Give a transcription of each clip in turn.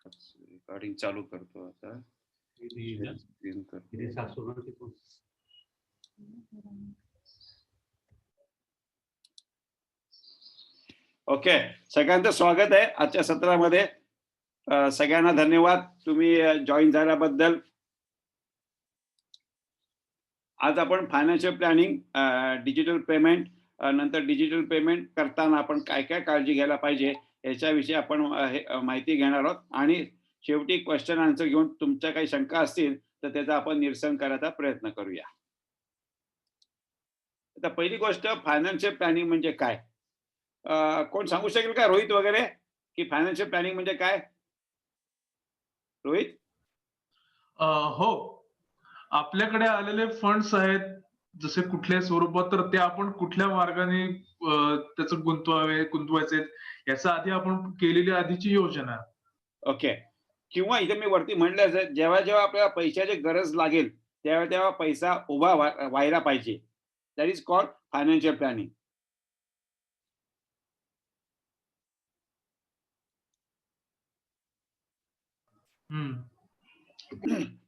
Recording चालू करतो आता. स्क्रीन करतो. ओके, सगळ्यांचं स्वागत आहे आजच्या सत्रामध्ये. सगळ्यांना धन्यवाद तुम्ही जॉईन झाल्याबद्दल. आज आपण फायनान्शियल प्लॅनिंग, डिजिटल पेमेंट, नंतर डिजिटल पेमेंट करताना आपण काय काय काळजी घ्यायला पाहिजे याच्याविषयी आपण माहिती घेणार आहोत. आणि शेवटी क्वेश्चन आन्सर घेऊन तुमच्या काही शंका असतील तर त्याचा आपण निरसन करायचा प्रयत्न करूया. आता पहिली गोष्ट, फायनान्शियल प्लॅनिंग म्हणजे काय? कोण सांगू शकेल का, रोहित वगैरे, की फायनान्शियल प्लॅनिंग म्हणजे काय? रोहित? हो, आपल्याकडे आलेले फंड्स आहेत जसे कुठल्या स्वरूपात, तर ते आपण कुठल्या मार्गाने त्याचं गुंतवायचे याचा आधी आपण केलेली आधीची योजना. ओके. किंवा इथे मी वरती म्हटलं, जेव्हा जेव्हा आपल्याला पैशाची गरज लागेल तेव्हा तेव्हा पैसा उभा व्हायला पाहिजे. That is called financial planning.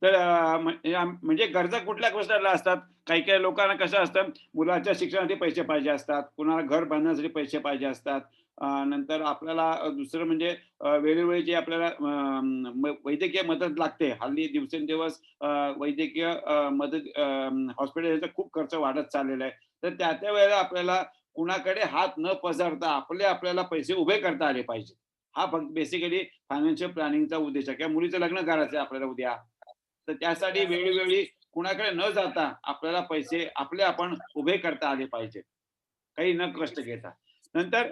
तर म्हणजे गरजा कुठल्या गोष्टीला असतात? काही काही लोकांना कसं असतं, मुलाच्या शिक्षणासाठी पैसे पाहिजे असतात, कुणाला घर बांधण्यासाठी पैसे पाहिजे असतात. नंतर आपल्याला दुसरं म्हणजे वेळोवेळी जे आपल्याला वैद्यकीय मदत लागते. हल्ली दिवसेंदिवस वैद्यकीय मदत, हॉस्पिटलचा खूप खर्च वाढत चाललेला आहे. तर त्या वेळेला आपल्याला कुणाकडे हात न पसरता आपल्याला पैसे उभे करता आले पाहिजे. हा बेसिकली फायनान्शियल प्लॅनिंगचा उद्देश आहे. किंवा मुलीचं लग्न करायचं आहे आपल्याला उद्या, तर त्यासाठी वेळोवेळी कुणाकडे न जाता आपल्याला पैसे आपण उभे करता आले पाहिजे, काही न कष्ट घेता. नंतर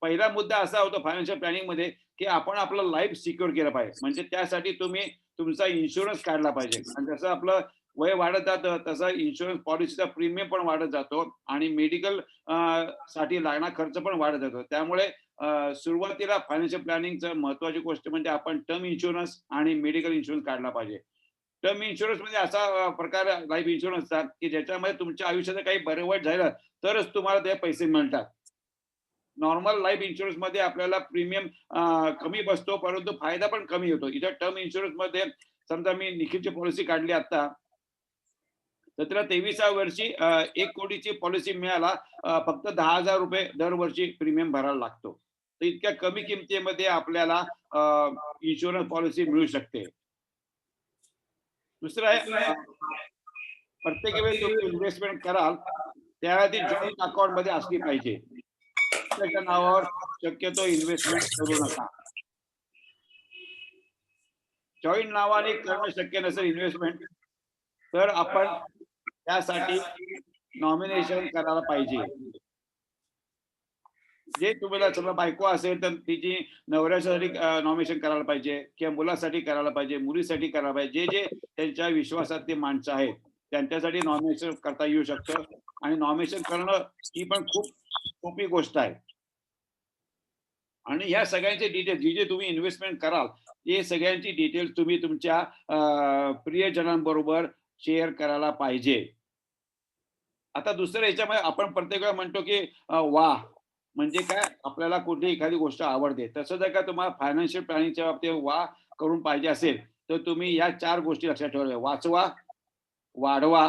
पहिला मुद्दा असा होतो फायनान्शियल प्लॅनिंग मध्ये, की आपण आपलं लाईफ सिक्युअर केलं पाहिजे. म्हणजे त्यासाठी तुम्ही तुमचा इन्शुरन्स काढला पाहिजे. आणि जसं आपलं वय वाढत जातं तसं इन्शुरन्स पॉलिसीचा प्रीमियम पण वाढत जातो आणि मेडिकल साठी लागणारा खर्च पण वाढत जातो. त्यामुळे सुरुवातीला फायनान्शियल प्लॅनिंगचं महत्वाची गोष्ट म्हणजे आपण टर्म इन्शुरन्स आणि मेडिकल इन्शुरन्स काढला पाहिजे. टर्म इन्शुरन्स म्हणजे असा प्रकार लाईफ इन्शुरन्सचा की ज्याच्यामध्ये तुमच्या आयुष्याचं काही बरं वाईट झालं तरच तुम्हाला ते पैसे मिळतात. नॉर्मल लाईफ इन्शुरन्स मध्ये आपल्याला प्रीमियम कमी बसतो, परंतु फायदा पण कमी होतो. इथं टर्म इन्शुरन्स मध्ये समजा मी निखिलची पॉलिसी काढली आता, तर त्याला 23व्या वर्षी 1 कोटीची पॉलिसी मिळाला, फक्त 10,000 रुपये दरवर्षी प्रीमियम भरायला लागतो. तर इतक्या कमी किमतीमध्ये आपल्याला इन्शुरन्स पॉलिसी मिळू शकते. दुसरं आहे, प्रत्येक वेळी तुम्ही इन्व्हेस्टमेंट कराल त्यावेळी ती जॉईंट अकाउंट मध्ये असली पाहिजे. त्याच्या नावावर शक्यतो इन्व्हेस्टमेंट करू नका. जॉईंट नावाने करणं शक्य नसेल इन्व्हेस्टमेंट, तर आपण त्यासाठी नॉमिनेशन करायला पाहिजे. जे तुम्हाला समजा बायको असेल तर तिची नवऱ्यासाठी नॉमिनेशन करायला पाहिजे, किंवा मुलासाठी करायला पाहिजे, मुलीसाठी करायला पाहिजे. जे त्यांच्या विश्वासातली माणसं आहेत त्यांच्यासाठी नॉमिनेशन करता येऊ शकतं. आणि नॉमिनेशन करणं ही पण खूप सोपी गोष्ट आहे. आणि या सगळ्यांचे डिटेल्स जे तुम्ही इन्व्हेस्टमेंट कराल ते सगळ्यांची डिटेल्स तुम्ही तुमच्या प्रियजनांबरोबर शेअर करायला पाहिजे. आता दुसरं याच्यामध्ये आपण प्रत्येक वेळा म्हणतो की वा म्हणजे काय, आपल्याला कुठली एखादी गोष्ट आवडते. तसं जर का तुम्हाला फायनान्शियल प्लॅनिंगच्या बाबतीत वा करून पाहिजे असेल तर तुम्ही या 4 गोष्टी लक्षात ठेवा: वाचवा, वाढवा,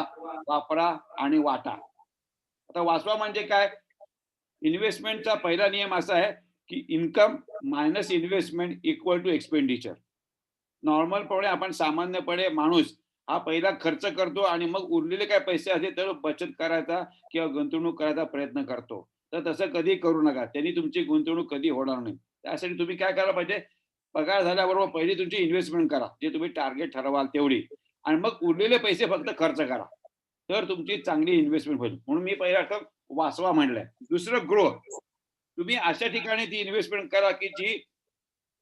वापरा आणि वाटा. आता वाचवा म्हणजे काय? इन्व्हेस्टमेंटचा पहिला नियम असा आहे की income minus investment equal to expenditure. नॉर्मलपणे आपण सामान्यपणे माणूस हा पहिला खर्च करतो आणि मग उरलेले काय पैसे असतील तर बचत करायचा किंवा गुंतवणूक करायचा प्रयत्न करतो. तर तसं कधी करू नका, त्यांनी तुमची गुंतवणूक कधी होणार नाही. त्यासाठी तुम्ही काय करायला पाहिजे, पगार झाल्याबरोबर पहिली तुमची इन्व्हेस्टमेंट करा, जे तुम्ही टार्गेट ठरवाल तेवढी, आणि मग उरलेले पैसे फक्त खर्च करा, तर तुमची चांगली इन्व्हेस्टमेंट होईल. म्हणून मी पहिला वाचवा म्हणलंय. दुसरं ग्रो. तुम्ही अशा ठिकाणी ती इन्व्हेस्टमेंट करा की जी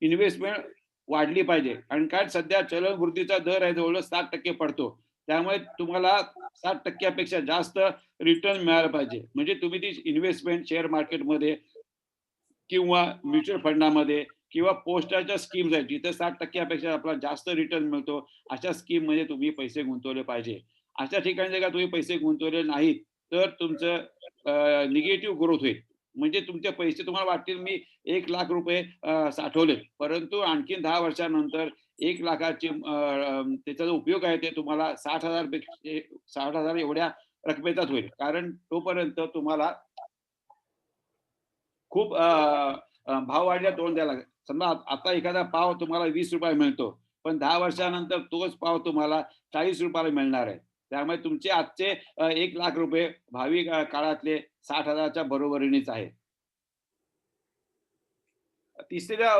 इन्व्हेस्टमेंट वाढली पाहिजे. आणि काय सध्या चलनवृद्धीचा दर आहे जवळजवळ 7% पडतो. त्यामुळे तुम्हाला 7% जास्त रिटर्न मिळाला पाहिजे. म्हणजे तुम्ही ती इन्व्हेस्टमेंट शेअर मार्केटमध्ये किंवा म्युच्युअल फंडामध्ये किंवा पोस्टाच्या स्कीम्स आहेत जिथे 7% आपल्याला जास्त रिटर्न मिळतो, अशा स्कीम मध्ये तुम्ही पैसे गुंतवले पाहिजे. अशा ठिकाणी जर का तुम्ही पैसे गुंतवले नाहीत तर तुमचं निगेटिव्ह ग्रोथ होईल. म्हणजे तुमचे पैसे तुम्हाला वाटतील मी ₹1,00,000 साठवलेत, परंतु आणखीन 10 वर्षानंतर 1,00,000ची त्याचा जो उपयोग आहे ते तुम्हाला 60,000 एवढ्या रकमेचाच होईल. कारण तोपर्यंत तुम्हाला खूप भाव वाढीला तोंड द्यायला लागेल. समजा आता एखादा पाव तुम्हाला ₹20 मिळतो, पण 10 वर्षानंतर तोच पाव तुम्हाला ₹40 ला मिळणार आहे. त्यामुळे तुमचे आजचे ₹1,00,000 भावी काळातले 60,000 च्या बरोबरीनेच आहे. तिसरा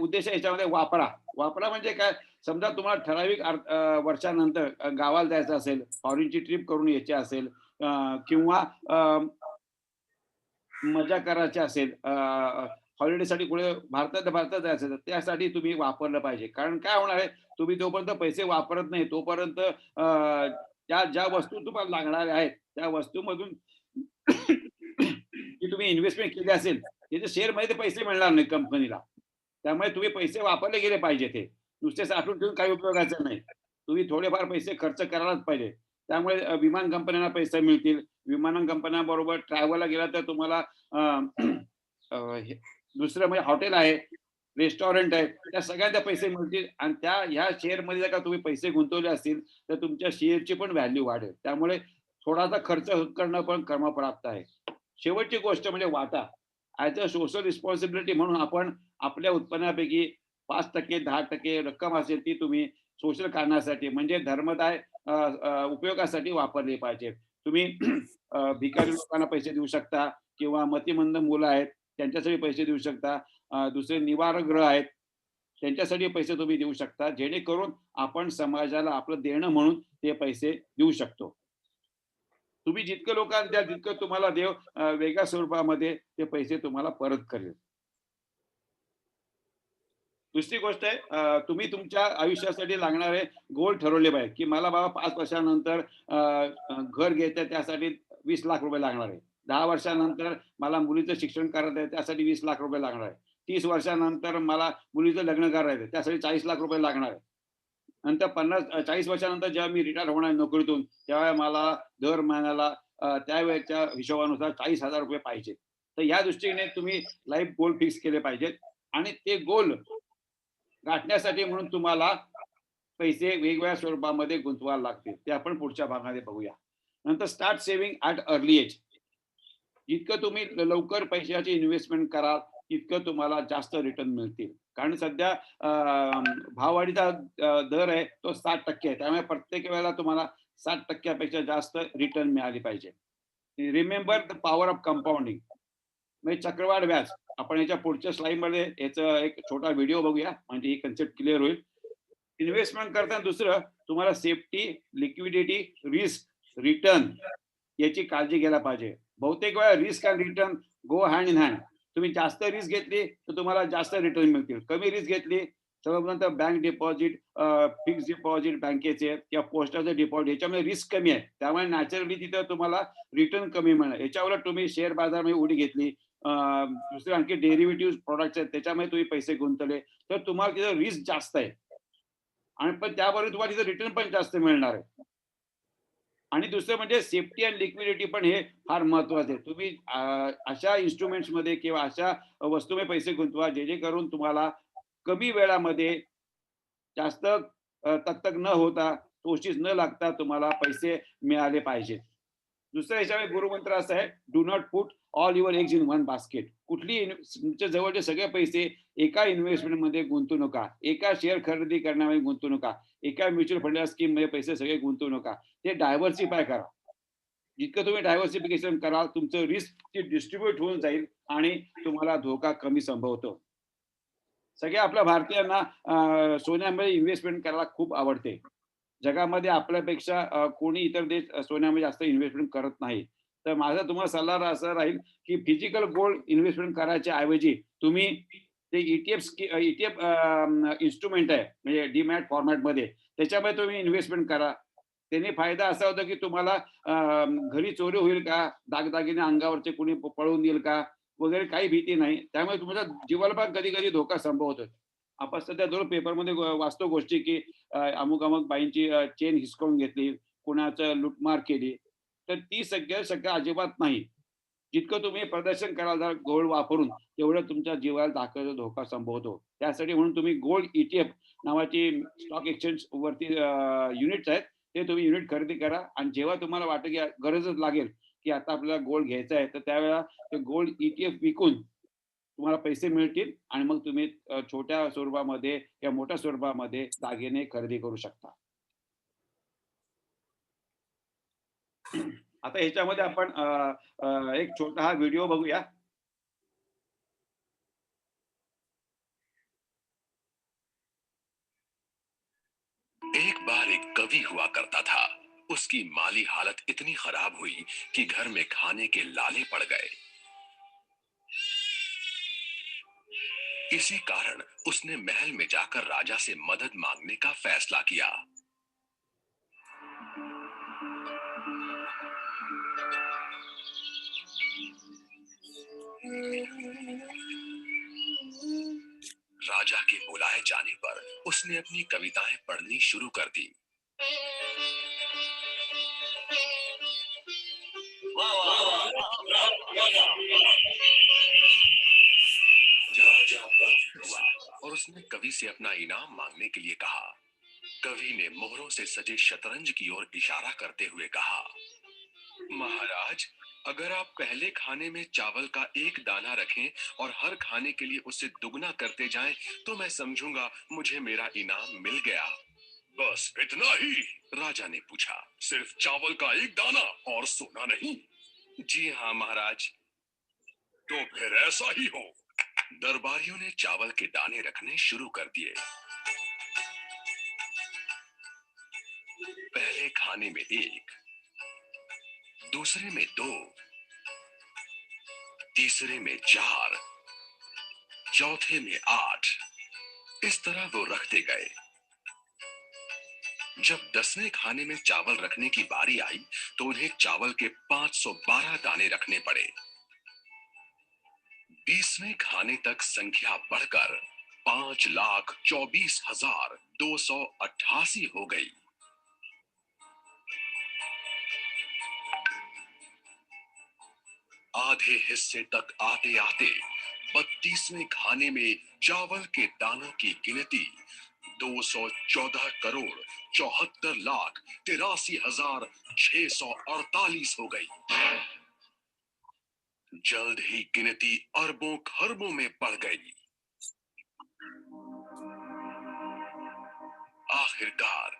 उद्देश आहे याच्यामध्ये वापरा. वापरा म्हणजे काय? समजा तुम्हाला ठराविक वर्षानंतर गावाला जायचं असेल, फॉरेनची ट्रिप करून यायची असेल किंवा मजा करायची असेल, हॉलिडेसाठी कुठे भारतातल्या भारतात जायचं असेल, तर त्यासाठी तुम्ही वापरलं पाहिजे. कारण काय होणार आहे, तुम्ही जोपर्यंत पैसे वापरत नाही, तोपर्यंत त्या ज्या वस्तू तुम्हाला लागणाऱ्या आहेत, त्या वस्तूमधून जी तुम्ही इन्व्हेस्टमेंट केली असेल, त्याचे शेअरमध्ये ते पैसे मिळणार नाही कंपनीला. त्यामुळे तुम्ही पैसे वापरले गेले पाहिजे ते. नुसते साठवून ठेवून काही उपयोगाचं नाही. तुम्ही थोडेफार पैसे खर्च करायलाच पाहिजे. त्यामुळे विमान कंपन्यांना पैसे मिळतील. विमान कंपन्यांबरोबर ट्रॅव्हलला गेला तर तुम्हाला अ, हे दुसरं म्हणजे हॉटेल आहे, रेस्टॉरंट आहे, त्या सगळ्यांना पैसे मिळतील आणि ह्या शेअरमध्ये जर का तुम्ही पैसे गुंतवले असतील, तर तुमच्या शेअरची पण व्हॅल्यू वाढेल. त्यामुळे थोडासा खर्च करणं पण क्रमप्राप्त आहे. शेवटची गोष्ट म्हणजे वाटा. ॲज अ सोशल रिस्पॉन्सिबिलिटी म्हणून आपण आपल्या उत्पन्नापैकी 5% 10% रक्कम असेल ती तुम्ही सोशल कारणासाठी म्हणजे धर्मदाय उपयोगासाठी वापरली पाहिजे. तुम्ही भिकारी लोकांना पैसे देऊ शकता किंवा मतिमंद मुलं आहेत त्यांच्यासाठी पैसे देऊ शकता. दुसरे निवारगृह आहेत, त्यांच्यासाठी पैसे तुम्ही देऊ शकता. जेणेकरून आपण समाजाला आपलं देणं म्हणून ते पैसे देऊ शकतो. तुम्ही जितकं लोकांना द्याल तितकं तुम्हाला देव वेगळ्या स्वरूपामध्ये ते पैसे तुम्हाला परत करेल. दुसरी गोष्ट आहे तुम्ही तुमच्या आयुष्यासाठी लागणारे गोल ठरवले पाहिजे, की मला बाबा 5 वर्षानंतर अ, अ, घर घ्यायचं आहे त्यासाठी ₹20,00,000 लागणार आहे. 10 वर्षानंतर मला मुलीचं शिक्षण करायचं आहे त्यासाठी ₹20,00,000 लागणार आहे. 30 वर्षानंतर मला मुलीचं लग्न करायचं आहे त्यासाठी ₹40,00,000 लागणार आहे. नंतर 40 वर्षानंतर जेव्हा मी रिटायर होणार नोकरीतून, तेव्हा मला दर महिन्याला त्यावेळेच्या हिशोबानुसार ₹40,000 पाहिजे. तर या दृष्टीने तुम्ही लाईफ गोल फिक्स केले पाहिजेत आणि ते गोल गाठण्यासाठी म्हणून तुम्हाला पैसे वेगवेगळ्या स्वरूपामध्ये गुंतवावे लागतील. ते आपण पुढच्या भागामध्ये बघूया. नंतर start saving at early age. जितकं तुम्ही लवकर पैशाची इन्व्हेस्टमेंट कराल, तितकं तुम्हाला जास्त रिटर्न मिळतील. कारण सध्या भाववाढीचा दर आहे तो 60% आहे. त्यामुळे प्रत्येक वेळेला तुम्हाला 60% पेक्षा जास्त रिटर्न मिळाली पाहिजे. Remember the power of compounding म्हणजे चक्रवाढ व्याज. आपण याच्या पुढच्या स्लाइडमध्ये याचा एक छोटा व्हिडिओ बघूया, म्हणजे ही कन्सेप्ट क्लिअर होईल. इन्व्हेस्टमेंट करताना दुसरं तुम्हाला सेफ्टी, लिक्विडिटी, रिस्क, रिटर्न याची काळजी घ्यायला पाहिजे. बहुतेक वेळा रिस्क आणि return go hand in hand. तुम्ही जास्त रिस्क घेतली तर तुम्हाला जास्त रिटर्न मिळतील. कमी रिस्क घेतली तर बँक डिपॉझिट, फिक्स्ड डिपॉझिट बँकेचे किंवा पोस्टाचं डिपॉझिट याच्यामध्ये रिस्क कमी आहे. त्यामुळे नॅचरली तिथं तुम्हाला रिटर्न कमी मिळणार. याच्या उलट तुम्ही शेअर बाजारामध्ये उडी घेतली, दुसरे आणखी डेरिव्हेटिव्ह प्रॉडक्ट्स आहेत त्याच्यामध्ये तुम्ही पैसे गुंतवले, तर तुम्हाला तिथं रिस्क जास्त आहे आणि पण त्याबरोबर तुम्हाला तिथं रिटर्न पण जास्त मिळणार आहे. आणि दुसरं म्हणजे सेफ्टी अँड लिक्विडिटी पण हे फार महत्वाचं आहे. तुम्ही अशा इन्स्ट्रुमेंट्समध्ये किंवा अशा वस्तूमध्ये पैसे गुंतवा जेणेकरून तुम्हाला कमी वेळामध्ये जास्त तक न होता, कोशिश न लागता तुम्हाला पैसे मिळाले पाहिजेत. दुसऱ्या ह्याच्यामध्ये गुरुमंत्र असा आहे, do not put all your eggs in one basket. तुमच्या जवळचे सगळे पैसे एका इन्व्हेस्टमेंटमध्ये गुंतवू नका. एका शेअर खरेदी करण्यामध्ये गुंतवू नका. एका म्युच्युअल फंड स्कीममध्ये पैसे सगळे गुंतवू नका. ते डायव्हर्सिफाय करा. जितकं तुम्ही डायव्हर्सिफिकेशन कराल, तुमचं रिस्क डिस्ट्रिब्यूट होऊन जाईल आणि तुम्हाला धोका कमी संभवतो. सगळ्या आपल्या भारतीयांना सोन्यामध्ये इन्व्हेस्टमेंट करायला खूप आवडते. जगामध्ये आपल्यापेक्षा कोणी इतर देश सोन्यामध्ये जास्त इन्व्हेस्टमेंट करत नाही. तर माझा तुम्हाला सल्ला असा राहील, की फिजिकल गोल्ड इन्व्हेस्टमेंट करायच्या ऐवजी तुम्ही ते इन्स्ट्रुमेंट आहे म्हणजे डीमॅट फॉर्मॅटमध्ये त्याच्यामध्ये तुम्ही इन्व्हेस्टमेंट करा. त्याने फायदा असा होतो, की तुम्हाला घरी चोरी होईल का? दागदागिने अंगावरचे कोणी पळवून येईल का? वगैरे काही भीती नाही. त्यामुळे तुमच्या जीवाला पण कधी-कधी धोका संभवतो. आपण सध्या दररोज पेपरमध्ये वाचतो गोष्टी, की अमुक-अमुक बाईंची चेन हिसकावून घेतली, कुणाचं लूटमार केली. तर ती सगळं सगळं अजिबात नाही. जितकं तुम्ही प्रदर्शन कराल गोल्ड वापरून, तेवढं तुमच्या जीवाला धोका संभवतो. त्यासाठी म्हणून तुम्ही गोल्ड ETF नावाची स्टॉक एक्सचेंज वरती युनिट्स आहेत. ते तुम्ही युनिट खरेदी करा आणि जेव्हा तुम्हाला वाटेल की गरजच लागेल, की आता आपल्याला गोल्ड घ्यायचा आहे, तर त्यावेळेला ते गोल्ड ETF विकून तुम्हाला पैसे मिळतील आणि मग तुम्ही छोट्या स्वरूपामध्ये किंवा मोठ्या स्वरूपामध्ये दागिने खरेदी करू शकता. आता ह्याच्यामध्ये आपण एक छोटा हा व्हिडिओ बघूया. एक बार एक कवि हुआ करता था। उसकी माली हालत इतनी खराब हुई कि घर में खाने के लाले पड़ गए। इसी कारण उसने महल में जाकर राजा से मदद मांगने का फैसला किया। राजा के बुलाए जाने पर उसने अपनी कविताएं पढ़नी शुरू कर दी। हुआ और उसने कवि से अपना इनाम मांगने के लिए कहा। कवि ने मोहरों से सजे शतरंज की ओर इशारा करते हुए कहा, महाराज, अगर आप पहले खाने में चावल का एक दाना रखें और हर खाने के लिए उसे दुगना करते जाएं, तो मैं समझूंगा मुझे मेरा इनाम मिल गया। बस इतना ही? राजा ने पूछा। सिर्फ चावल का एक दाना और सोना नहीं? जी हाँ महाराज। तो फिर ऐसा ही हो। दरबारियों ने चावल के दाने रखने शुरू कर दिए। पहले खाने में एक, दूसरे में दो, तीसरे में चार, चौथे में 8। इस तरह वो रखते गए। जब 10वें खाने में चावल रखने की बारी आई तो उन्हें चावल के 512 दाने रखने पड़े। 20वें खाने तक संख्या बढ़कर 5,24,288 हो गई। आधे हिस्से तक आते आते 32वें खाने में चावल के दानों की गिनती 214,74,83,648 हो गई। जल्द ही गिनती अरबों खरबों में बढ़ गई। आखिरकार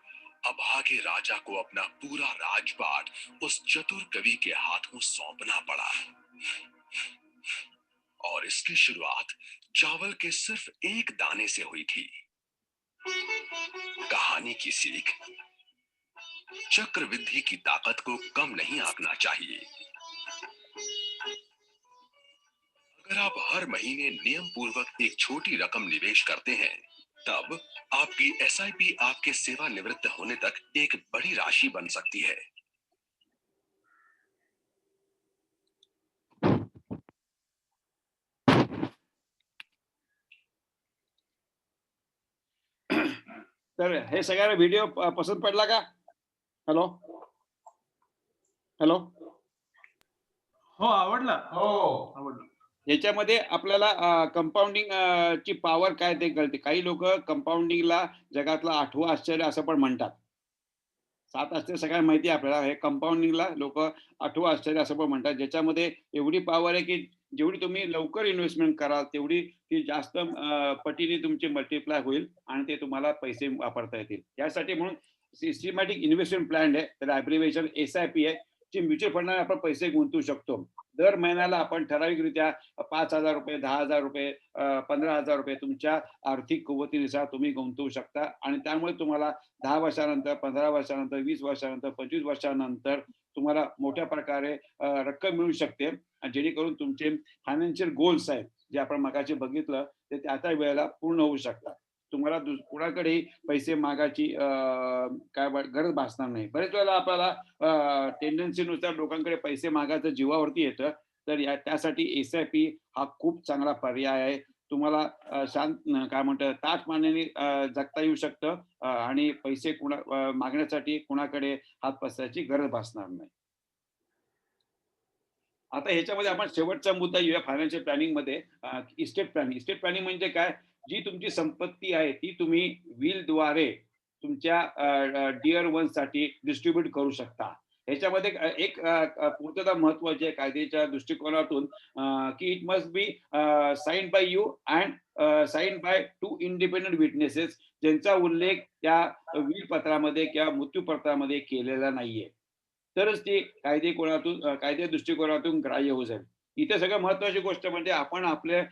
अभागे राजा को अपना पूरा राजपाट उस चतुर कवि के हाथों सौंपना पड़ा और इसकी शुरुआत चावल के सिर्फ एक दाने से हुई थी। कहानी की सीख, चक्रवृद्धि की ताकत को कम नहीं आंकना चाहिए। अगर आप हर महीने नियम पूर्वक एक छोटी रकम निवेश करते हैं, तब आपकी SIP आपके सेवानिवृत्त होने तक एक बड़ी राशि बन सकती है। तर हे सगळ्यांना व्हिडिओ पसंत पडला का? हॅलो हॅलो हो, आवडला. हो आवडला. याच्यामध्ये आपल्याला कंपाऊंडिंग ची पॉवर काय ते कळते. काही लोक कंपाऊंडिंगला जगातलं 8वं आश्चर्य असं पण म्हणतात. 7 आश्चर्य सगळ्यांना माहिती आहे आपल्याला. हे कंपाऊंडिंगला लोक 8वं आश्चर्य असं पण म्हणतात. ज्याच्यामध्ये एवढी पॉवर आहे, की जेवढी तुम्ही लवकर इन्व्हेस्टमेंट कराल, तेवढी ती जास्त पटीने तुमची मल्टिप्लाय होईल आणि ते तुम्हाला पैसे वापरता येतील. यासाठी म्हणून सिस्टमॅटिक इन्व्हेस्टमेंट प्लॅन आहे. त्याला अब्रिव्हिएशन SIP आहे. जी म्युच्युअल फंडात आपण पैसे गुंतवू शकतो. दर महिन्याला आपण ठराविकरित्या ₹5,000, ₹10,000, ₹15,000 तुमच्या आर्थिक कुवतीनुसार तुम्ही गुंतवू शकता आणि त्यामुळे तुम्हाला 10 वर्षानंतर, 15 वर्षानंतर, 20 वर्षानंतर, 25 वर्षानंतर तुम्हाला मोठ्या प्रकारे रक्कम मिळू शकते. जेणेकरून तुमचे फायनान्शियल गोल्स आहेत, जे आपण मगाशी बघितलं, ते त्या वेळेला पूर्ण होऊ शकतात. तुम्हाला कुणाकडेही पैसे मागायची गरज भासणार नाही. बरेच वेळेला आपल्याला टेंडन्सीनुसार लोकांकडे पैसे मागायचं जीवावरती येतं. तर त्यासाठी SIP हा खूप चांगला पर्याय आहे. तुम्हाला शांत काय म्हणतात ताठमानेने जगता येऊ शकतं आणि पैसे मागण्यासाठी कुणाकडे हात पसरायची गरज भासणार नाही. आता ह्याच्यामध्ये आपण शेवटचा मुद्दा येऊया फायनान्शियल प्लॅनिंगमध्ये. Estate planning. इस्टेट प्लॅनिंग म्हणजे काय? जी तुमची संपत्ती आहे ती तुम्ही विलद्वारे तुमच्या डिअर वन्ससाठी डिस्ट्रिब्यूट करू शकता. ह्याच्यामध्ये एक पूर्तता महत्त्वाची आहे कायद्याच्या दृष्टिकोनातून, की it must be signed by you and signed by 2 independent witnesses, ज्यांचा उल्लेख त्या विल पत्रामध्ये किंवा मृत्यूपत्रामध्ये केलेला नाहीये. तरच ती कायदे दृष्टिकोनातून ग्राह्य होऊ जाईल. इथे सगळ्यात महत्त्वाची गोष्ट म्हणजे आपण आपले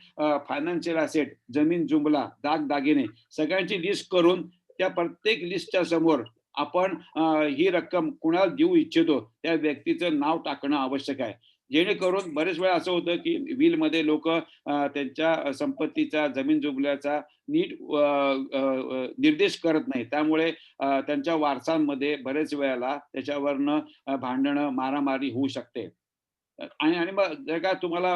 फायनान्शियल असेट, जमीन-जुमला, दागदागिने सगळ्यांची लिस्ट करून त्या प्रत्येक लिस्टच्या समोर आपण ही रक्कम कुणाला देऊ इच्छितो त्या व्यक्तीचं नाव टाकणं आवश्यक आहे. जेणेकरून बरेच वेळा असं होतं, की विलमध्ये लोकं त्यांच्या संपत्तीचा, जमीन-जुमल्याचा नीट निर्देश करत नाही. त्यामुळे त्यांच्या वारसांमध्ये बरेच वेळेला त्याच्यावरनं भांडणं, मारामारी होऊ शकते. आणि आणि मग जर का तुम्हाला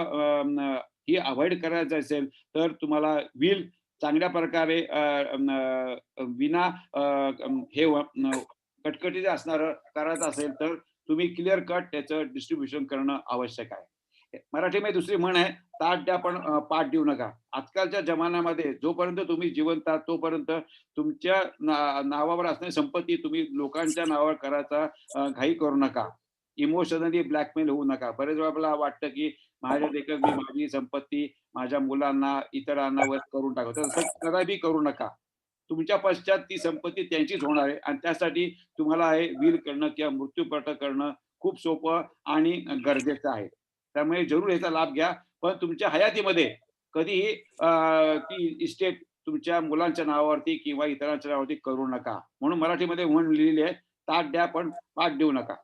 ही अव्हॉइड करायचं असेल, तर तुम्हाला विल चांगल्या प्रकारे विना हे कटकटीचं असणारं करायचं असेल, तर तुम्ही क्लिअर कट त्याचं डिस्ट्रिब्युशन करणं आवश्यक आहे. मराठीमध्ये दुसरी म्हण आहे, "ताट द्या पण पाठ देऊ नका." आजकालच्या जमान्यामध्ये जोपर्यंत तुम्ही जिवंत आहात, तोपर्यंत तुमच्या नावावर असणारी संपत्ती तुम्ही लोकांच्या नावावर करायचा घाई करू नका. इमोशनली ब्लॅकमेल होऊ नका. बरेच वेळा आपल्याला वाटतं, की माझ्या देखत मी माझी संपत्ती माझ्या मुलांना, इतरांना वर करून टाकतो. तर असं कदापि करू नका. तुमच्या पश्चात ती संपत्ती त्यांचीच होणार आहे आणि त्यासाठी तुम्हाला हे विल करणं किंवा मृत्यूपत्र करणं खूप सोपं आणि गरजेचं आहे. त्यामुळे जरूर याचा लाभ घ्या. पण तुमच्या हयातीमध्ये कधीही ती इस्टेट तुमच्या मुलांच्या नावावरती किंवा इतरांच्या नावावरती करू नका. म्हणून मराठीमध्ये म्हण लिहिलेली आहे, "ताट द्या पण पाठ देऊ नका."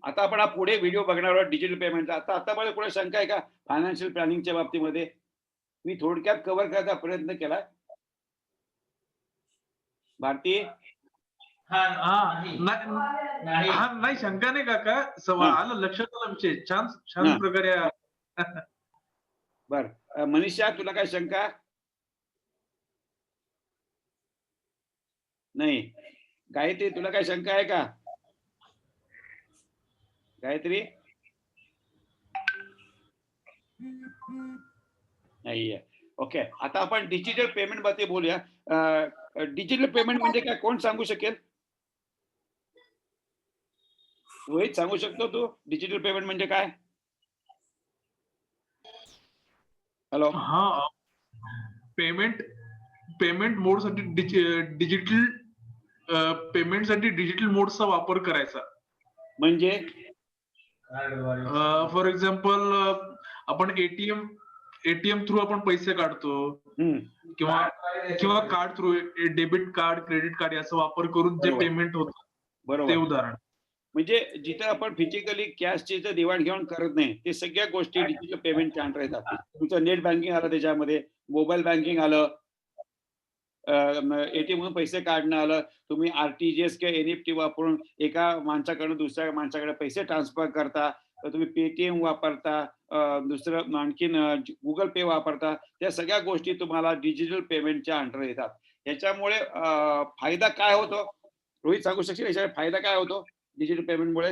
आता आपण हा पुढे व्हिडिओ बघणार आहोत डिजिटल पेमेंटचा. आतापर्यंत कोणाला शंका आहे का फायनान्शियल प्लॅनिंगच्या बाबतीमध्ये? मी थोडक्यात कव्हर करायचा प्रयत्न केलाय. भारती? हा नाही शंका नाही काका. हां, आलं लक्षात आला विषय. छान छान हां. प्रकारे बरं. मनीषा तुला काय शंका? नाही. गायत्री तुला काय शंका आहे का? गायत्री? नाहीये. ओके. आता आपण डिजिटल पेमेंट बद्दल बोलूया. डिजिटल पेमेंट म्हणजे काय कोण सांगू शकेल? रोहित सांगू शकतो तू? डिजिटल पेमेंट म्हणजे काय? हॅलो? हा पेमेंट पेमेंट मोडसाठी डिजिटल पेमेंटसाठी डिजिटल मोडचा वापर करायचा. म्हणजे? फॉर एक्झाम्पल आपण एटीएम थ्रू आपण पैसे काढतो हं. किंवा किंवा card through debit card, credit card याचा वापर करून जे बरोबर. पेमेंट होतं ते बरोबर. उदाहरण. म्हणजे जिथं आपण फिजिकली कॅशची जर देवाण-घेवाण करत नाही, ते सगळ्या गोष्टी डिजिटल पेमेंटच्या अंडर येतात. तुमचं नेट बँकिंग आलं त्याच्यामध्ये, मोबाईल बँकिंग आलं, एटीएममधून पैसे काढणं आलं. तुम्ही आर-टी-जी-एस किंवा एन-ई-एफ-टी वापरून एका माणसाकडून दुसऱ्या माणसाकडे पैसे ट्रान्सफर करता. तर तुम्ही पेटीएम वापरता, दुसरं आणखीन Google पे वापरता. त्या सगळ्या गोष्टी तुम्हाला डिजिटल पेमेंटच्या अंडर येतात. ह्याच्यामुळे फायदा काय होतो? रोहित सांगू शकशील याच्यावर फायदा काय होतो डिजिटल पेमेंटमुळे?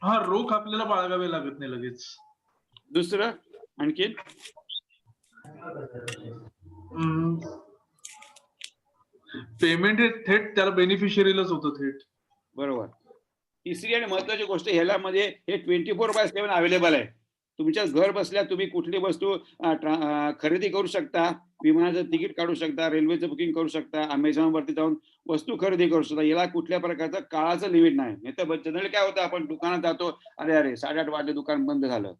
हा रोख आपल्याला बाळगावे लागत नाही लगेच. दुसरं आणखीन? पेमेंट हे थेट त्याला बेनिफिशियरीलाच होतं थेट. बरोबर. तिसरी आणि महत्त्वाची गोष्ट ह्यामध्ये हे 24/7 अवेलेबल आहे. तुमच्या घर बसल्या तुम्ही कुठली वस्तू खरेदी करू शकता. विमानाचं तिकीट काढू शकता, रेल्वेचं बुकिंग करू शकता, Amazonवरती जाऊन वस्तू खरेदी करू शकता. याला कुठल्या प्रकारचं काळाचं लिमिट नाही. नाहीतर जनरली काय होतं आपण दुकानात जातो, अरे 8:30 वाजले दुकान बंद झालं.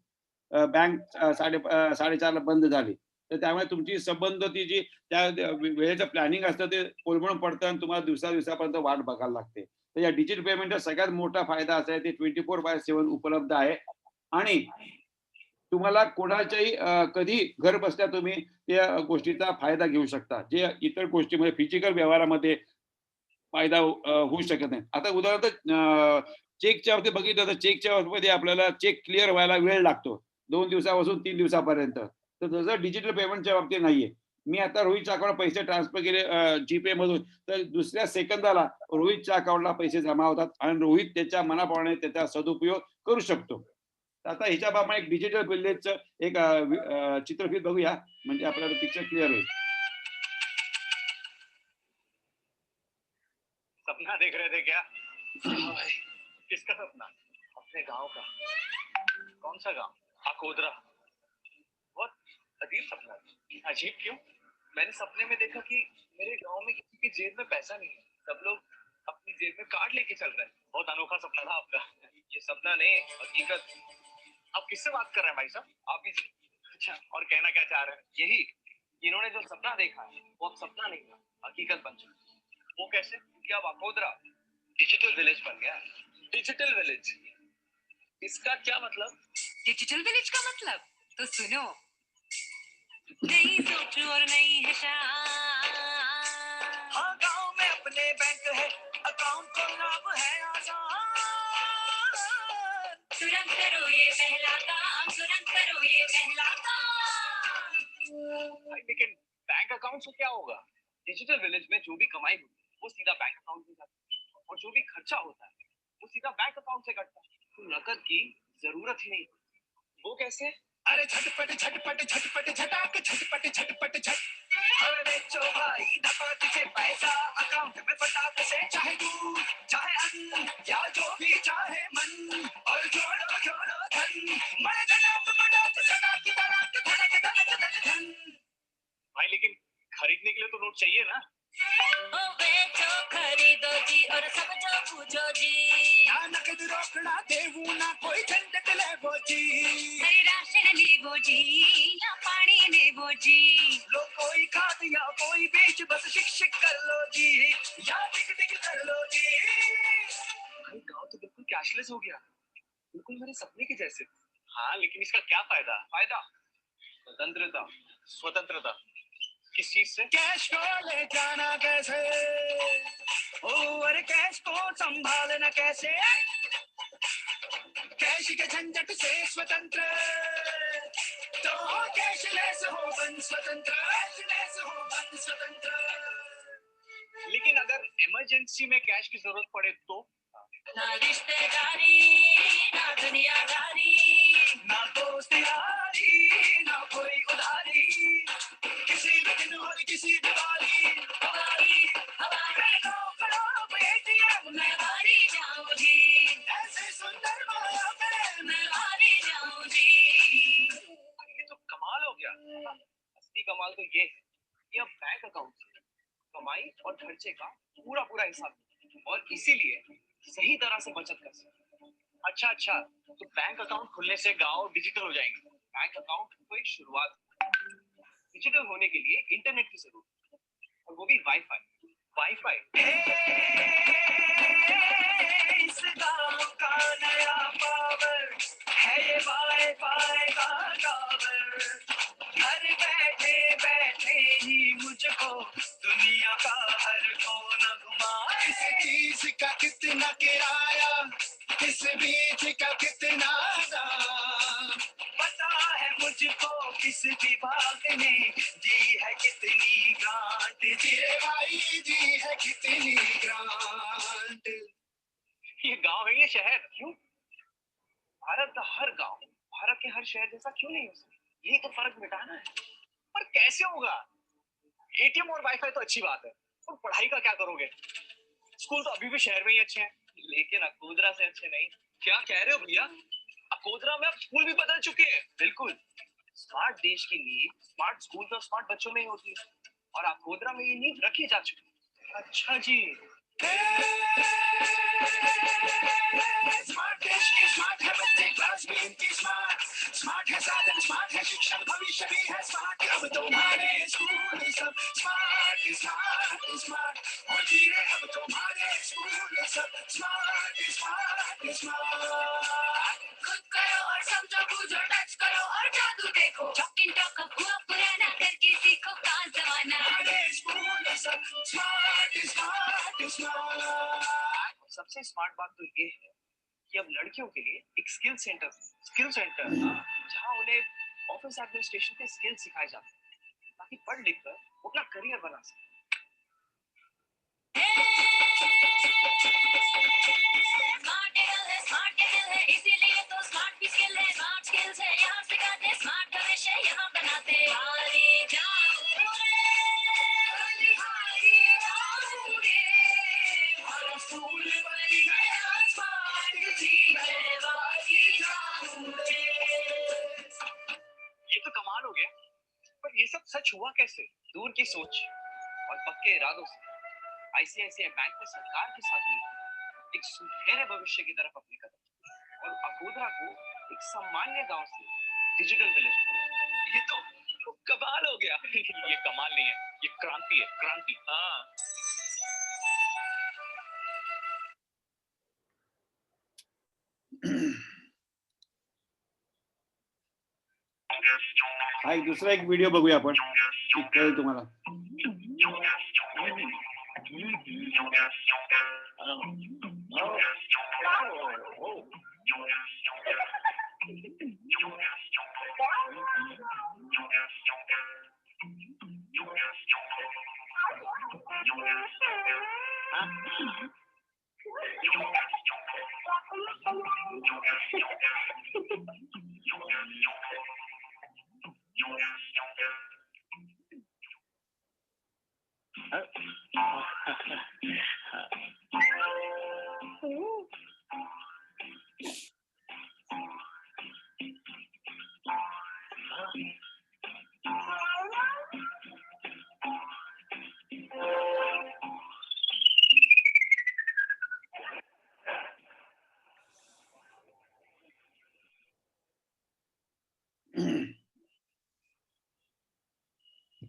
बँक 4:30ला बंद झाली. तर त्यामुळे तुमची संबंध ती जी त्या वेळेचं प्लॅनिंग असतं ते कोलमडून पडतं आणि तुम्हाला दिवसापर्यंत वाट बघायला लागते. तर या डिजिटल पेमेंटचा सगळ्यात मोठा फायदा असा आहे ते 24/7 उपलब्ध आहे आणि तुम्हाला कोणाच्याही कधी घर बसल्या तुम्ही त्या गोष्टीचा फायदा घेऊ शकता. जे इतर गोष्टीमध्ये फिजिकल व्यवहारामध्ये फायदा होऊ शकत नाही. आता उदाहरणार्थ चेकच्या बाबतीत बघितलं तर चेकच्या बाबतीमध्ये आपल्याला चेक क्लिअर व्हायला वेळ लागतो. 2 दिवसापासून 3 दिवसापर्यंत. तर तसं डिजिटल पेमेंटच्या बाबतीत नाहीये. मी आता रोहितच्या अकाउंटला पैसे ट्रान्सफर केले जीपे मधून, तर दुसऱ्या सेकंदाला रोहितच्या अकाउंटला पैसे जमा होतात आणि रोहित त्याच्या मनाप्रमाणे त्याचा सदुपयोग करू शकतो. तर आता ह्याच्या आपण एक डिजिटल विलेजचं एक चित्रफित बघूया, म्हणजे आपल्याला पिक्चर क्लिअर होईल. सपना देख रहे थे क्या? हाँ भाई। किसका सपना? अपने गांव का। कौन सा गांव? अकोदरा। बहुत अजीब सपना था। अजीब क्यों? मैंने सपने में देखा कि मेरे गांव में किसी की जेब में पैसा नहीं है, सब लोग अपनी जेब में कार्ड लेके चल रहे हैं। बहुत अनोखा सपना था आपका। ये सपना नहीं, हकीकत। आप किससे बात कर रहे हैं भाई साहब? आप ही से। अच्छा, और कहना क्या चाह रहे हैं? यही, इन्होंने जो सपना देखा है वो अब सपना नहीं था, हकीकत बन चुका। वो कैसे? कि अब अकोदरा डिजिटल विलेज बन गया। डिजिटल विलेज, इसका क्या मतलब? डिजिटल विलेज का मतलब तो सुनो। नई सोच और नई है शान। हाँ, गांव में अपने बैंक है, अकाउंट खोलना अब है आसान। तुरंत करो ये पहला काम, तुरंत करो ये पहला काम। भाई लेकिन बैंक अकाउंट से क्या होगा? डिजिटल विलेज में जो भी कमाई होती है वो सीधा बैंक अकाउंट में जाती है, और जो भी खर्चा होता है वो सीधा बैंक अकाउंट से कटता है। तो नकद की जरूरत ही नहीं। वो कैसे? अरे झटपट झटपट झटपट झटाक झटपट झटपट झट। अरे बेचो भाई धपाक से पैसा अकाउंट में फटाक से, चाहे दूध चाहे अन्न या जो भी चाहे मन, और जोड़ो जोड़ो धन, बड़े धड़ाक बड़ाक धड़ाक धड़ाक धड़क धड़क धड़क धन। भाई लेकिन खरीदने के लिए तो नोट चाहिए ना? ओ बेचो खरीदो जी और समझो पूछो जी। ना नकद रोकड़ा देवू ना कोई झंझट लेवो जी। हरी राशन लेवो जी या पानी लेवो जी। लो कोई खाद या कोई बीज बस शिक्षित कर लो जी, या टिक टिक कर लो जी। भाई गांव तो बिल्कुल कैशलेस हो गया, बिल्कुल मेरे सपने के जैसे। हाँ लेकिन इसका क्या फायदा? फायदा स्वतंत्रता। स्वतंत्रता किस चीज से? कैश को ले जाना कैसे, और कैश को संभालना कैसे? कैश के झंझट से स्वतंत्र, तो कैशलेस हो बन स्वतंत्र, कैशलेस हो बन स्वतंत्र। लेकिन अगर इमरजेंसी में कैश की जरूरत पड़े तो? ना रिश्तेदारी ना दुनियादारी, ना दोस्त यारी ना कोई उधारी, किसी भी दिन और किसी भी बारी। हमारी हमारी करो ATM मैं हारी जाऊंगी, ऐसे सुंदर माया में। मैं हारी जाऊंगी। ये तो कमाल हो गया। असली कमाल तो ये है कि अब बैंक अकाउंट से कमाई और खर्चे का पूरा पूरा हिसाब, और इसीलिए सही तरह से बचत कर सकते। अच्छा अच्छा, तो बैंक अकाउंट खुलने से गांव डिजिटल हो जाएंगे। बैंक अकाउंट कोई शुरुआत। डिजिटल होने के लिए इंटरनेट की जरूरत है, और वो भी वाईफाई। वाईफाई इस गांव का नया पावर है, ये वाईफाई का टावर। घर बैठे बैठे ही मुझको दुनिया का हर कोना घुमा। किस चीज का कितना किराया, किस बीज का कितना दाम, पता है मुझको किस विभाग ने दी है कितनी ग्रांट। तेरे भाई दी है कितनी ग्रांट। ये गांव है ये शहर क्यों? भारत का हर गांव भारत के हर शहर जैसा क्यों नहीं हो सकता? यही तो फर्क मिटाना है। पर कैसे होगा? एटीएम और वाईफाई तो अच्छी बात है, और पढ़ाई का क्या करोगे? स्कूल तो अभी भी शहर में ही अच्छे हैं, लेकिन अकोदरा से अच्छे नहीं। क्या कह रहे हो भैया? अकोदरा में अब स्कूल भी बदल चुके हैं। बिल्कुल। स्मार्ट देश की नींव स्मार्ट स्कूल तो स्मार्ट बच्चों में ही होती है, और अकोदरा में ये नींव रखी जा चुकी है। अच्छा जी। स्मार्ट देश की स्मार्ट है बच्चे, क्लास में इनकी स्मार्ट। स्मार्ट है साधन, स्मार्ट है शिक्षण, भविष्य भी है स्मार्ट। अब तुम्हारे स्कूल सब स्मार्ट स्मार्ट स्मार्ट हो जी रे। अब तुम्हारे स्कूल सब स्मार्ट स्मार्ट स्मार्ट। खुद करो और समझो बूझो, टच करो और जादू देखो। टॉकिंग टॉक अब हुआ पुराना, करके सीखो का जमाना। हमारे स्कूल सब स्मार्ट स्मार्ट स्मार्ट। सबसे स्मार्ट बात तो ये है कि अब लड़कियों के लिए एक स्किल सेंटर जहां उन्हें ऑफिस एडमिनिस्ट्रेशन के स्किल सिखाए जाते हैं, ताकि पढ़ लिख कर वो अपना करियर बना सके। स्मार्ट टेबल है इसीलिए तो स्मार्ट भी स्किल है, स्मार्ट स्किल्स है यहाँ सिखाते, स्मार्ट भविष्य यहाँ बनाते। हारी जाऊं रे, हारी जाऊं रे, हमारा स्कूल बन गया स्मार्ट जीवन, हारी जाऊं रे। ये तो कमाल हो गया, पर ये सब सच हुआ कैसे? दूर की सोच और पक्के इरादों से आईसीआईसीआई बैंक ने सरकार के साथ मिलकर एक सुनहरे भविष्य की तरफ अपने कदम और अगोदरा को एक सामान्य गांव से डिजिटल विलेज बनाया। ये तो कमाल हो गया। ये कमाल नहीं है, ये क्रांति है, क्रांति। हाँ। हा एक दुसरा एक व्हिडिओ बघूया आपण, कळेल तुम्हाला.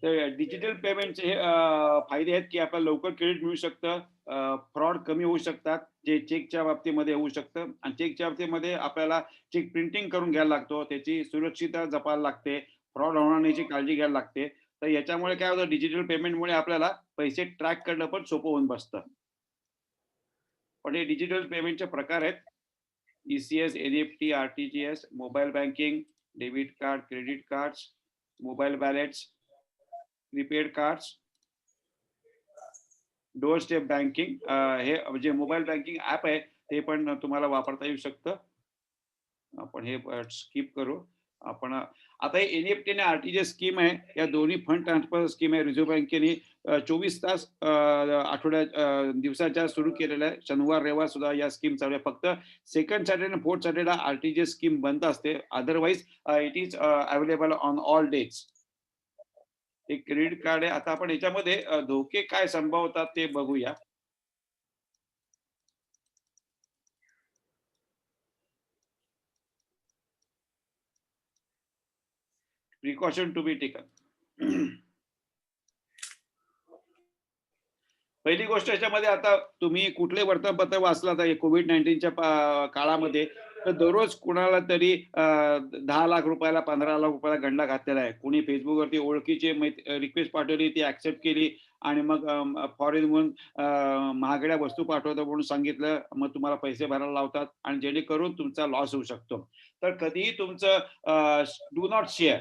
तर डिजिटल पेमेंटचे हे फायदे आहेत की आपल्याला लवकर क्रेडिट मिळू शकतं, फ्रॉड कमी होऊ शकतात, जे चेकच्या बाबतीमध्ये होऊ शकतं. आणि चेकच्या बाबतीमध्ये आपल्याला चेक प्रिंटिंग करून घ्यायला लागतो, त्याची सुरक्षितता जपायला लागते, फ्रॉड होणार नाही याची काळजी घ्यायला लागते. तर याच्यामुळे काय होतं, डिजिटल पेमेंटमुळे आपल्याला पैसे ट्रॅक करणं पण सोपं होऊन बसतं. पण हे डिजिटल पेमेंटचे प्रकार आहेत: ECS, NEFT, RTGS, mobile banking, debit card, credit cards, mobile wallets, prepaid cards, door step banking. हे जे मोबाईल बँकिंग ऍप आहे ते पण तुम्हाला वापरता येऊ शकतं. आपण हे स्किप करू. आपण आता हे NEFT आणि RTGS स्कीम आहे, या दोन्ही फंड ट्रान्सफर स्कीम आहे. रिझर्व्ह बँकेने 24 तास दिवसाच्या सुरू केलेल्या आहे. शनिवार रविवार सुद्धा या स्कीम चालू आहे. फक्त सेकंड सॅटर्डे आणि फोर्थ सॅटर्डेला RTGS स्कीम बंद असते. Otherwise it is available on all days. एक क्रेडिट कार्ड आहे. आता आपण याच्यामध्ये धोके काय संभवतात ते बघूया. Precaution to be taken. पहिली गोष्ट याच्यामध्ये, आता तुम्ही कुठले वर्तमानपत्र वाचला तर कोविड-19च्या काळामध्ये, तर दररोज कुणाला तरी 10 लाख रुपयाला 15 लाख रुपयाला गंडा घातलेला आहे. कोणी फेसबुकवरती ओळखीचे रिक्वेस्ट पाठवली, ती ऍक्सेप्ट केली आणि मग फॉरेनहून महागड्या वस्तू पाठवतो म्हणून सांगितलं, मग तुम्हाला पैसे भरायला लावतात आणि जेणेकरून तुमचा लॉस होऊ शकतो. तर कधीही तुमचं do not share.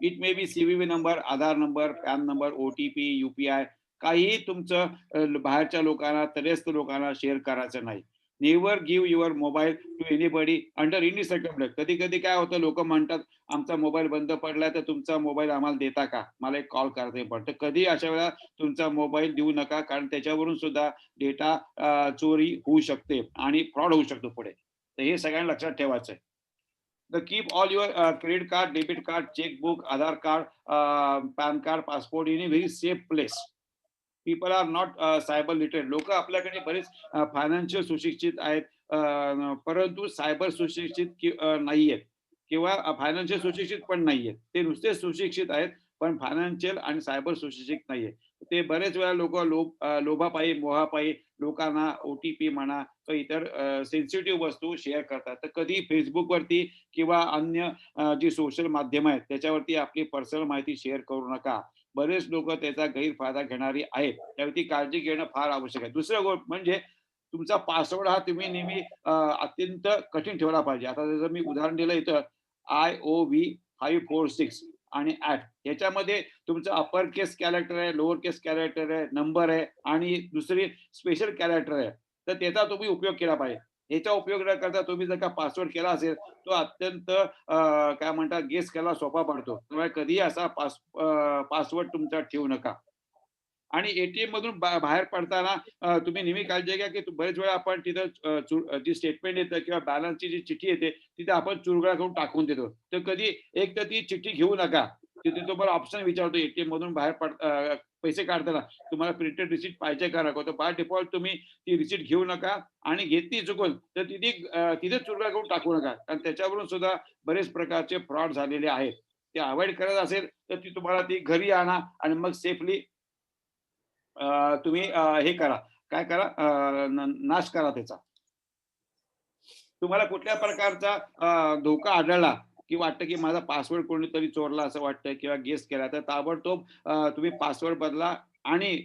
It may be CVV number, Aadhaar number, pan number, OTP, UPI काहीही तुमचं बाहेरच्या लोकांना, त्रयस्थ लोकांना शेअर करायचं नाही. Never give your mobile to anybody under any circumstances. कधी कधी काय होतं, लोक म्हणतात आमचा मोबाईल बंद पडलाय तर तुमचा मोबाईल आम्हाला देता का, मला एक कॉल करायचा पण. तर कधी अशा वेळेला तुमचा मोबाईल देऊ नका, कारण त्याच्यावरून सुद्धा डेटा चोरी होऊ शकते आणि फ्रॉड होऊ शकतो पुढे. तर हे सगळ्यांना लक्षात ठेवायचं आहे. The keep all your credit card, debit card, checkbook, Aadhaar card, PAN card, passport in a very safe place. People are not cyber literate. लोक आपल्याकडे बरेच फायनान्शियल सुशिक्षित आहेत, परंतु सायबर सुशिक्षित नाहीयेत किंवा फायनान्शियल सुशिक्षित पण नाहीयेत. ते नुसते सुशिक्षित आहेत पण फायनान्शियल आणि सायबर सुशिक्षित नाहीये. ते बरेच वेळा लोक लोभापायी, मोहापायी लोकांना OTP म्हणा तर इतर सेन्सिटिव्ह वस्तू शेअर करतात. तर कधी फेसबुकवरती किंवा अन्य जी सोशल माध्यम आहेत त्याच्यावरती आपली पर्सनल माहिती शेअर करू नका. बरेच लोक त्याचा गैरफायदा घेणारी आहेत, त्यावरती काळजी घेणं फार आवश्यक आहे. दुसरं गोष्ट म्हणजे तुमचा पासवर्ड हा तुम्ही नेहमी अत्यंत कठीण ठेवला पाहिजे. आता जसं मी उदाहरण दिलं इथं IOV 546, आणि ऍट याच्यामध्ये तुमचं अपर केस कॅरेक्टर आहे, लोअर केस कॅरेक्टर आहे, नंबर आहे आणि दुसरी स्पेशल कॅरेक्टर आहे. तर त्याचा तुम्ही उपयोग केला पाहिजे. याचा उपयोग न करता तुम्ही जर का पासवर्ड केला असेल तो अत्यंत काय म्हणतात गेस करायला सोपा पडतो. त्यामुळे कधीही असा पासवर्ड तुमचा ठेवू नका. आणि एटीएम मधून बाहेर पडताना तुम्ही नेहमी काळजी घ्या, की बरेच वेळा आपण तिथं जी स्टेटमेंट येतं किंवा बॅलन्सची जी चिठ्ठी येते, तिथे आपण चुरगळा करून टाकून देतो. तर कधी एक तर ती चिठ्ठी घेऊ नका. तिथे तुम्हाला ऑप्शन विचारतो एटीएम मधून बाहेर पैसे काढताना तुम्हाला प्रिंटेड रिसिप्ट पाहिजे का नको? तर बाय डिफॉल्ट तुम्ही ती रिसिप्ट घेऊ नका आणि घेतली चुकून तर तिथे चुरगळा करून टाकू नका. कारण त्याच्यावरून सुद्धा बरेच प्रकारचे फ्रॉड झालेले आहेत. ते अव्हॉइड करत असेल तर तुम्हाला ती घरी आणा आणि मग सेफली तुम्ही हे करा, काय करा नाश करा त्याचा. तुम्हाला कुठल्या प्रकारचा धोका आढळला की वाटतं की माझा पासवर्ड कोणीतरी चोरला असं वाटतं किंवा गेस केला तर ताबडतोब तुम्ही पासवर्ड बदला आणि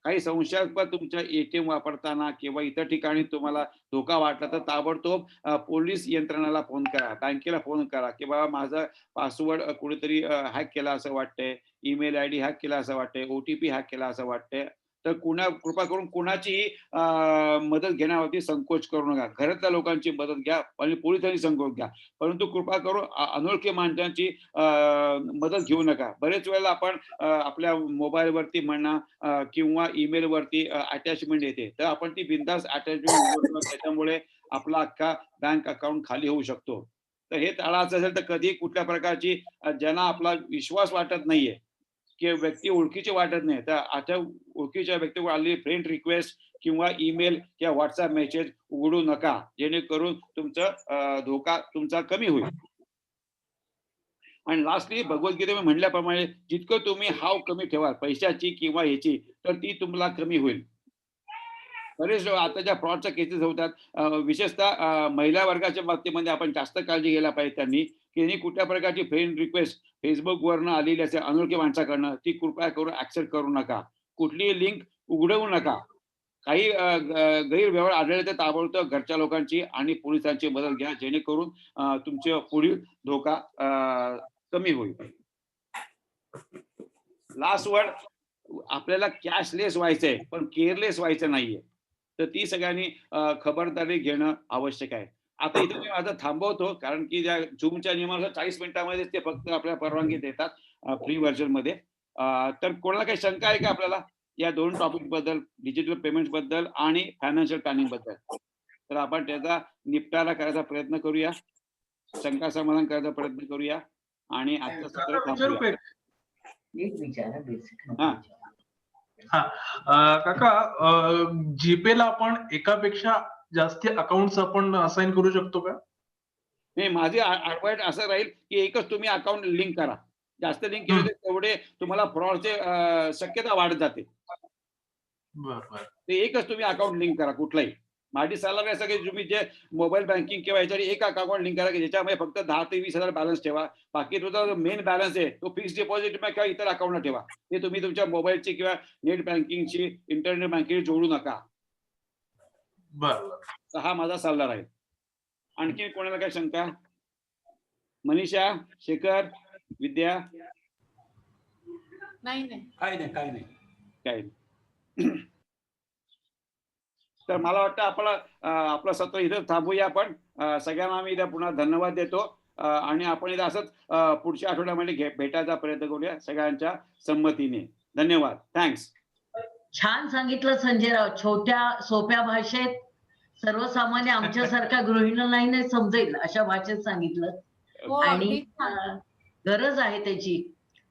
काही संशयास्पद तुमच्या एटीएम वापरताना किंवा इतर ठिकाणी तुम्हाला धोका वाटला तर ताबडतोब पोलीस यंत्रणाला फोन करा, बँकेला फोन करा की बाबा माझा पासवर्ड कोणीतरी हॅक केला असं वाटतंय, ईमेल आयडी हॅक केला असं वाटतंय, ओटीपी हॅक केला असं वाटतंय. तर कृपा करून कुणाचीही मदत घेण्यावरती संकोच करू नका. घरातल्या लोकांची मदत घ्या आणि पोलिसांची संकोच घ्या. परंतु कृपा करून अनोळखी माणसांची मदत घेऊ नका. बरेच वेळेला आपण आपल्या मोबाईलवरती म्हणा किंवा ईमेलवरती अटॅचमेंट येते. तर आपण ती बिनधास्त अटॅचमेंट उघडतो. त्याच्यामुळे आपला अख्खा बँक अकाउंट खाली होऊ शकतो. तर हे टाळायचं असेल तर कधीही कुठल्या प्रकारची ज्यांना आपला विश्वास वाटत नाहीये किंवा व्यक्ती ओळखीची वाटत नाही तर अशा ओळखीच्या व्यक्तीवर आलेली फ्रेंड रिक्वेस्ट किंवा ईमेल किंवा व्हॉट्सअप मेसेज उघडू नका, जेणेकरून तुमचा धोका तुमचा कमी होईल. आणि लास्टली भगवद्गीतेमध्ये म्हटल्याप्रमाणे जितकं तुम्ही हाव कमी ठेवाल पैशाची किंवा ह्याची तर ती तुम्हाला कमी होईल. बरेच आता ज्या फ्रॉडच्या केसेस होतात विशेषतः महिला वर्गाच्या बाबतीमध्ये आपण जास्त काळजी घ्यायला पाहिजे त्यांनी, की त्यांनी कुठल्या प्रकारची फ्रेंड रिक्वेस्ट फेसबुकवरनं आलेली असेल अनोळखी माणसाकडनं ती कृपया करून ऍक्सेप्ट करू नका. कुठलीही लिंक उघडवू नका. काही गैरव्यवहार आढळले तर ताबडतोब घरच्या लोकांची आणि पोलिसांची मदत घ्या, जेणेकरून तुमचे पुढील धोका कमी होईल. लास्ट वर्ड, आपल्याला कॅशलेस व्हायचंय पण केअरलेस व्हायचं नाहीये. तर ती सगळ्यांनी खबरदारी घेणं आवश्यक आहे. आता इथे मी माझं थांबवतो कारण की ज्या झूमच्या नियमानुसार 40 मिनिटांमध्येच ते फक्त आपल्याला परवानगी देतात फ्री व्हर्जन मध्ये. तर कोणाला काही शंका आहे का आपल्याला या दोन टॉपिक बद्दल, डिजिटल पेमेंट बद्दल आणि फायनान्शियल प्लॅनिंग बद्दल? तर आपण त्याचा निपटारा करायचा प्रयत्न करूया, शंका समाधान करायचा प्रयत्न करूया आणि आजचं सत्र थांबवूया. हा काका, जीपेला आपण एकापेक्षा जास्त अकाउंट आपण असाइन करू शकतो का? नाही, माझी ऍडवाइस असं राहील की एकच तुम्ही अकाउंट लिंक करा. जास्त लिंक केले तर तेवढे तुम्हाला फ्रॉडचे शक्यता वाढत जाते. ते एकच तुम्ही अकाउंट लिंक करा कुठलाही. माझी सल्ला आहे की तुम्ही जे मोबाईल बँकिंग किंवा याच्यावर एक अकाउंट लिंक करा की ज्याच्यामध्ये फक्त 10 ते 20,000 बॅलन्स ठेवा. बाकी तुझा जो मेन बॅलन्स आहे तो फिक्स डिपॉझिट किंवा इतर अकाउंटला ठेवा. ते तुम्ही तुमच्या मोबाईलची किंवा नेट बँकिंगची, इंटरनेट बँकिंग जोडू नका. बरं, हा माझा सल्ला राहील. आणखी कोणाला काय शंका? मनीषा, शेखर, विद्या? नाही काय तर मला वाटतं आपलं सत्र इथं थांबूया आपण. सगळ्यांना आम्ही इथं पुन्हा धन्यवाद देतो आणि आपण इथं असंच पुढच्या आठवड्यामध्ये भेटायचा प्रयत्न करूया सगळ्यांच्या संमतीने. धन्यवाद. थँक्स. छान सांगितलं संजयराव. छोट्या सोप्या भाषेत सर्वसामान्य आमच्यासारख्या गृहिणींनाही समजेल अशा भाषेत सांगितलं आणि गरज आहे त्याची.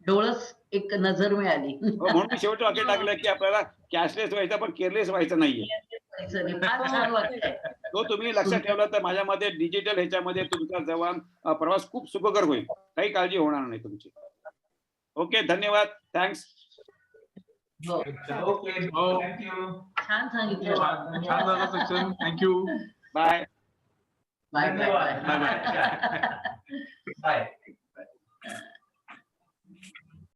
डोळस एक नजर मिळाली. म्हणून मी शेवटी वाक्य टाकलं की आपल्याला कॅशलेस व्हायचं पण केअरलेस व्हायचं नाहीये. फार छान वाटतंय. तो तुम्ही लक्षात ठेवला तर माझ्या मते डिजिटल ह्याच्यामध्ये तुमचा जवान प्रवास खूप सुखकर होईल. काही काळजी होणार नाही तुमची. ओके, धन्यवाद. थँक्स. छान सांगितलं. छान झालं section. Thank you. Bye. Bye bye bye.